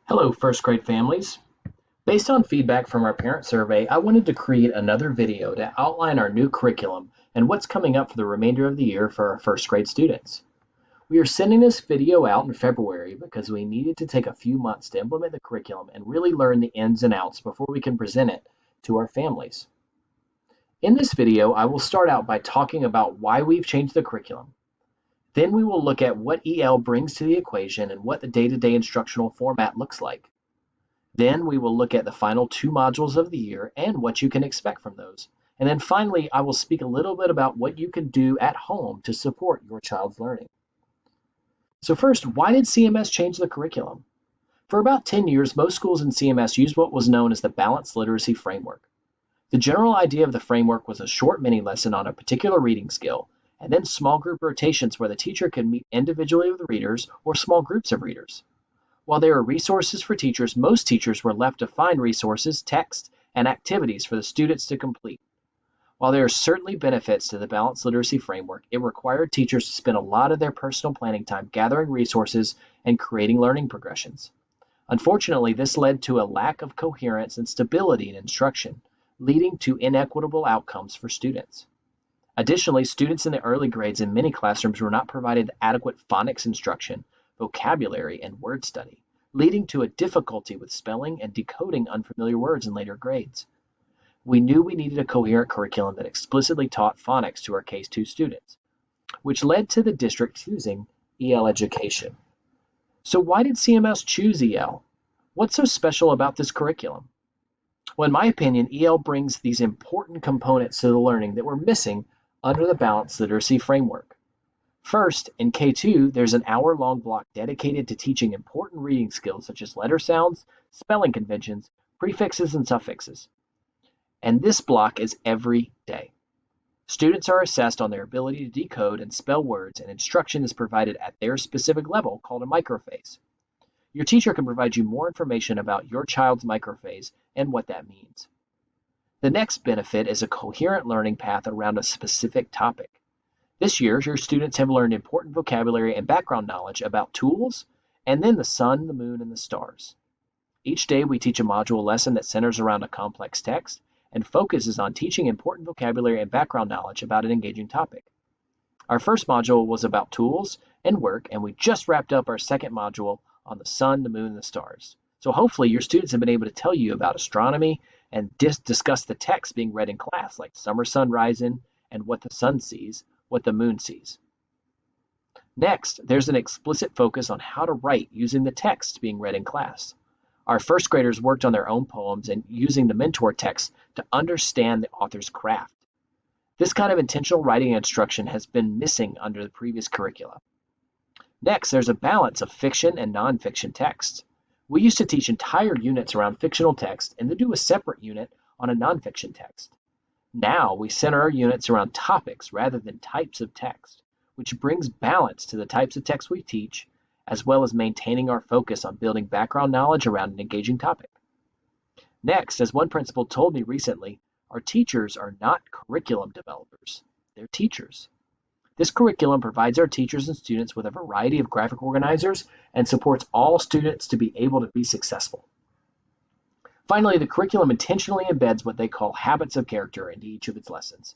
Hello, first grade families. Based on feedback from our parent survey, I wanted to create another video to outline our new curriculum and what's coming up for the remainder of the year for our first grade students. We are sending this video out in February because we needed to take a few months to implement the curriculum and really learn the ins and outs before we can present it to our families. In this video, I will start out by talking about why we've changed the curriculum. Then we will look at what EL brings to the equation and what the day-to-day instructional format looks like. Then we will look at the final two modules of the year and what you can expect from those. And then finally, I will speak a little bit about what you can do at home to support your child's learning. So first, why did CMS change the curriculum? For about 10 years, most schools in CMS used what was known as the Balanced Literacy Framework. The general idea of the framework was a short mini lesson on a particular reading skill, and then small group rotations where the teacher could meet individually with readers or small groups of readers. While there are resources for teachers, most teachers were left to find resources, text, and activities for the students to complete. While there are certainly benefits to the Balanced Literacy Framework, it required teachers to spend a lot of their personal planning time gathering resources and creating learning progressions. Unfortunately, this led to a lack of coherence and stability in instruction, leading to inequitable outcomes for students. Additionally, students in the early grades in many classrooms were not provided adequate phonics instruction, vocabulary, and word study, leading to a difficulty with spelling and decoding unfamiliar words in later grades. We knew we needed a coherent curriculum that explicitly taught phonics to our K-2 students, which led to the district choosing EL education. So why did CMS choose EL? What's so special about this curriculum? Well, in my opinion, EL brings these important components to the learning that were missing under the Balanced Literacy Framework. First, in K2, there's an hour-long block dedicated to teaching important reading skills such as letter sounds, spelling conventions, prefixes, and suffixes. And this block is every day. Students are assessed on their ability to decode and spell words, and instruction is provided at their specific level called a microphase. Your teacher can provide you more information about your child's microphase and what that means. The next benefit is a coherent learning path around a specific topic. This year, your students have learned important vocabulary and background knowledge about tools, and then the sun, the moon, and the stars. Each day, we teach a module lesson that centers around a complex text and focuses on teaching important vocabulary and background knowledge about an engaging topic. Our first module was about tools and work, and we just wrapped up our second module on the sun, the moon, and the stars. So hopefully your students have been able to tell you about astronomy and discuss the text being read in class, like summer sun rising and what the sun sees, what the moon sees. Next, there's an explicit focus on how to write using the text being read in class. Our first graders worked on their own poems and using the mentor text to understand the author's craft. This kind of intentional writing instruction has been missing under the previous curricula. Next, there's a balance of fiction and nonfiction texts. We used to teach entire units around fictional text and then do a separate unit on a nonfiction text. Now we center our units around topics rather than types of text, which brings balance to the types of text we teach, as well as maintaining our focus on building background knowledge around an engaging topic. Next, as one principal told me recently, our teachers are not curriculum developers, they're teachers. This curriculum provides our teachers and students with a variety of graphic organizers and supports all students to be able to be successful. Finally, the curriculum intentionally embeds what they call habits of character into each of its lessons.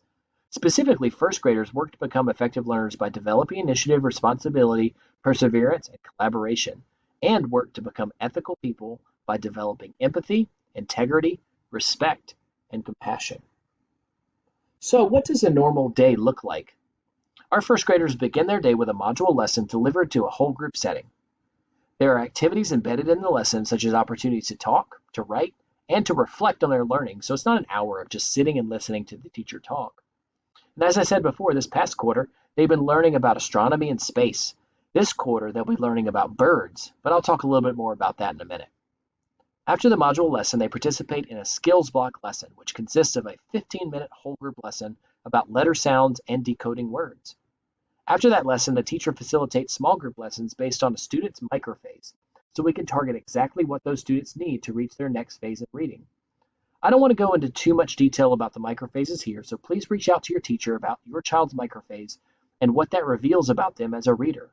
Specifically, first graders work to become effective learners by developing initiative, responsibility, perseverance, and collaboration, and work to become ethical people by developing empathy, integrity, respect, and compassion. So what does a normal day look like? Our first graders begin their day with a module lesson delivered to a whole group setting. There are activities embedded in the lesson, such as opportunities to talk, to write, and to reflect on their learning, so it's not an hour of just sitting and listening to the teacher talk. And as I said before, this past quarter, they've been learning about astronomy and space. This quarter, they'll be learning about birds, but I'll talk a little bit more about that in a minute. After the module lesson, they participate in a skills block lesson, which consists of a 15-minute whole group lesson about letter sounds and decoding words. After that lesson, the teacher facilitates small group lessons based on a student's microphase, so we can target exactly what those students need to reach their next phase of reading. I don't want to go into too much detail about the microphases here, so please reach out to your teacher about your child's microphase and what that reveals about them as a reader.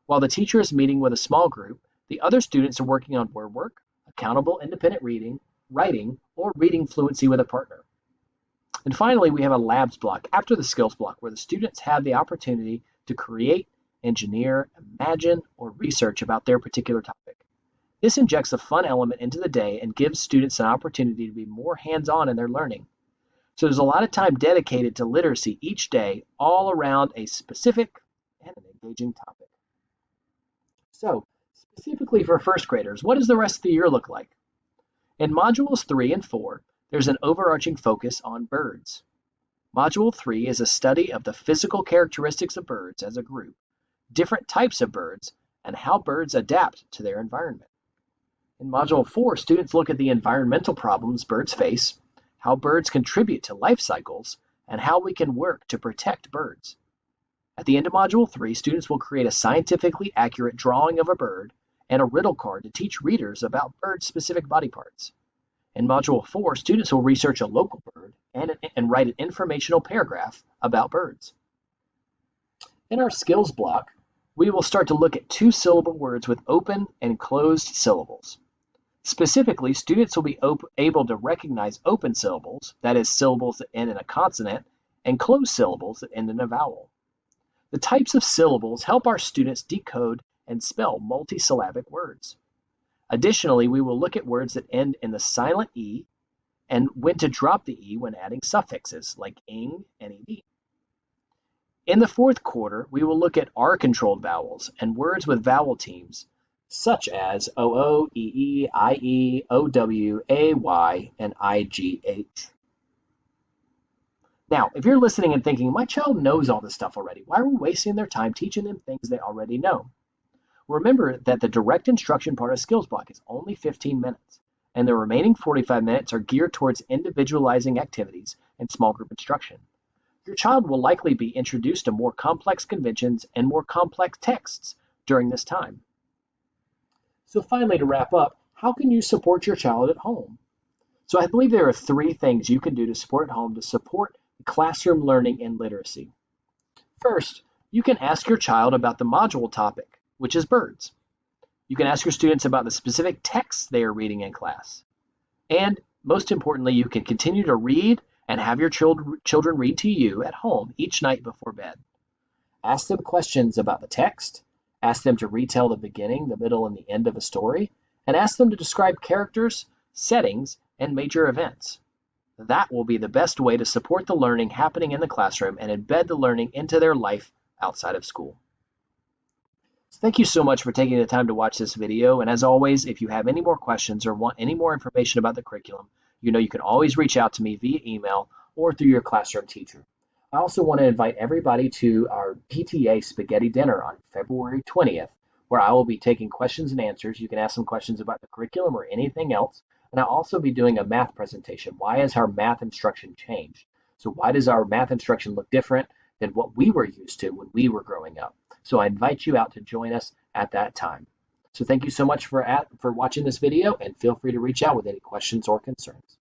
While the teacher is meeting with a small group, The other students are working on word work, accountable independent reading, writing, or reading fluency with a partner. And finally, we have a labs block after the skills block where the students have the opportunity to create, engineer, imagine, or research about their particular topic. This injects a fun element into the day and gives students an opportunity to be more hands-on in their learning. So there's a lot of time dedicated to literacy each day, all around a specific and an engaging topic. So, specifically for first graders, what does the rest of the year look like? In modules 3 and 4, there's an overarching focus on birds. Module 3 is a study of the physical characteristics of birds as a group, different types of birds, and how birds adapt to their environment. In Module 4, students look at the environmental problems birds face, how birds contribute to life cycles, and how we can work to protect birds. At the end of Module 3, students will create a scientifically accurate drawing of a bird and a riddle card to teach readers about bird-specific body parts. In Module 4, students will research a local bird and write an informational paragraph about birds. In our skills block, we will start to look at two-syllable words with open and closed syllables. Specifically, students will be able to recognize open syllables, that is, syllables that end in a consonant, and closed syllables that end in a vowel. The types of syllables help our students decode and spell multisyllabic words. Additionally, we will look at words that end in the silent E and when to drop the E when adding suffixes like ing and ed. In the fourth quarter, we will look at R-controlled vowels and words with vowel teams such as OO, EE, IE, OW, AY, and IGH. Now, if you're listening and thinking, my child knows all this stuff already, why are we wasting their time teaching them things they already know? Remember that the direct instruction part of skills block is only 15 minutes, and the remaining 45 minutes are geared towards individualizing activities and small group instruction. Your child will likely be introduced to more complex conventions and more complex texts during this time. So finally, to wrap up, how can you support your child at home? So I believe there are 3 things you can do to support at home to support classroom learning and literacy. First, you can ask your child about the module topic, which is birds. You can ask your students about the specific texts they are reading in class. And most importantly, you can continue to read and have your children read to you at home each night before bed. Ask them questions about the text, ask them to retell the beginning, the middle, and the end of a story, and ask them to describe characters, settings, and major events. That will be the best way to support the learning happening in the classroom and embed the learning into their life outside of school. So thank you so much for taking the time to watch this video, and as always, if you have any more questions or want any more information about the curriculum, you know you can always reach out to me via email or through your classroom teacher. I also want to invite everybody to our PTA Spaghetti Dinner on February 20th, where I will be taking questions and answers. You can ask some questions about the curriculum or anything else, and I'll also be doing a math presentation. Why has our math instruction changed? So why does our math instruction look different than what we were used to when we were growing up? So I invite you out to join us at that time. So thank you so much for watching this video, and feel free to reach out with any questions or concerns.